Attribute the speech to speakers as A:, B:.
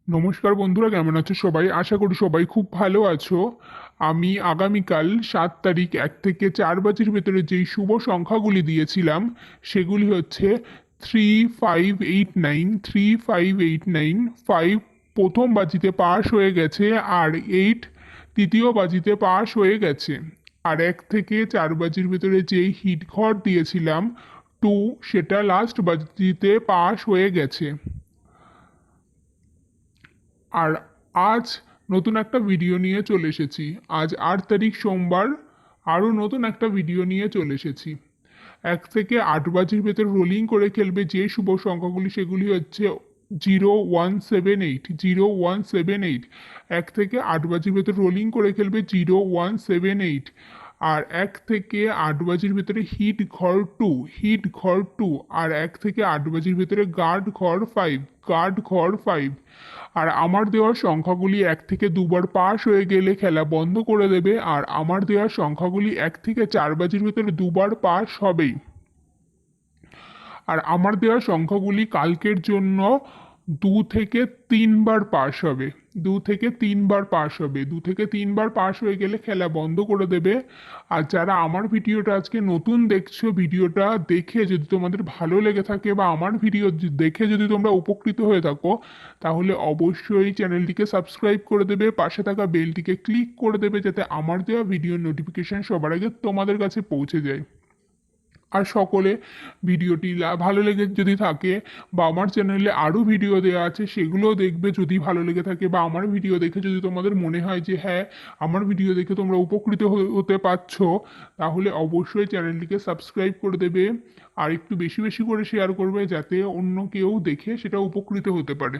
A: নমস্কার বন্ধুরা, কেমন আছো সবাই? আশা করি সবাই খুব ভালো আছো। আমি আগামীকাল 7 তারিখ 1 থেকে 4 বাজের ভেতরে যেই শুভ সংখ্যাগুলি দিয়েছিলাম সেগুলি হচ্ছে 3589, 3589, 5 প্রথম বাজিতে পাস হয়ে গেছে, আর 8 তৃতীয় বাজিতে পাস হয়ে গেছে। আর 1 থেকে 4 বাজির ভেতরে যেই হিট ঘর দিয়েছিলাম 2, সেটা লাস্ট বাজিতে পাস হয়ে গেছে। আর আজ নতুন একটা ভিডিও নিয়ে চলে এসেছি। আজ 8 তারিখ সোমবার, আরও নতুন একটা ভিডিও নিয়ে চলে এসেছি। 1 থেকে 8 বাজির ভেতর রোলিং করে খেলবে যে শুভ সংখ্যাগুলি সেগুলি হচ্ছে 0178, 0178। 1 থেকে 8 বাজির ভেতর রোলিং করে খেলবে 0178। আর 1 থেকে 8 বাজির ভেতরে হিট ঘর টু, হিট ঘর টু। আর 1 থেকে 8 বাজির ভেতরে গার্ড ঘর 5, গার্ড ঘর 5। আর আমার দেওয়ার সংখ্যাগুলি 1 থেকে 2 বার পাস হয়ে গেলে খেলা বন্ধ করে দেবে, আর আমার দেওয়ার সংখ্যাগুলি 1 থেকে 4 বাজির ভেতরে 2 বার পাস হবেই। আর আমার দেওয়া সংখ্যাগুলি কালকের জন্য 2 থেকে 3 বার পাস হবে, 2 থেকে 3 বার পাস হবে। 2 থেকে 3 বার পাস হয়ে গেলে খেলা বন্ধ করে দেবে। আর যারা আমার ভিডিওটা আজকে নতুন দেখছো, ভিডিওটা দেখে যদি তোমাদের ভালো লেগে থাকে বা আমার ভিডিও দেখে যদি তোমরা উপকৃত হয়ে থাকো, তাহলে অবশ্যই চ্যানেলটিকে সাবস্ক্রাইব করে দেবে, পাশে থাকা বেলটিকে ক্লিক করে দেবে, যাতে আমার দেওয়া ভিডিওর নোটিফিকেশন সবার আগে তোমাদের কাছে পৌঁছে যায়। আর সকলে ভিডিওটি ভালো লেগে যদি থাকে, বা আমার চ্যানেলে আরও ভিডিও দেওয়া আছে সেগুলোও দেখবে যদি ভালো লেগে থাকে, বা আমার ভিডিও দেখে যদি তোমাদের মনে হয় যে হ্যাঁ, আমার ভিডিও দেখে তোমরা উপকৃত হতে পারছো, তাহলে অবশ্যই চ্যানেলটিকে সাবস্ক্রাইব করে দেবে। আর একটু বেশি বেশি করে শেয়ার করবে, যাতে অন্য কেউ দেখে সেটা উপকৃত হতে পারে।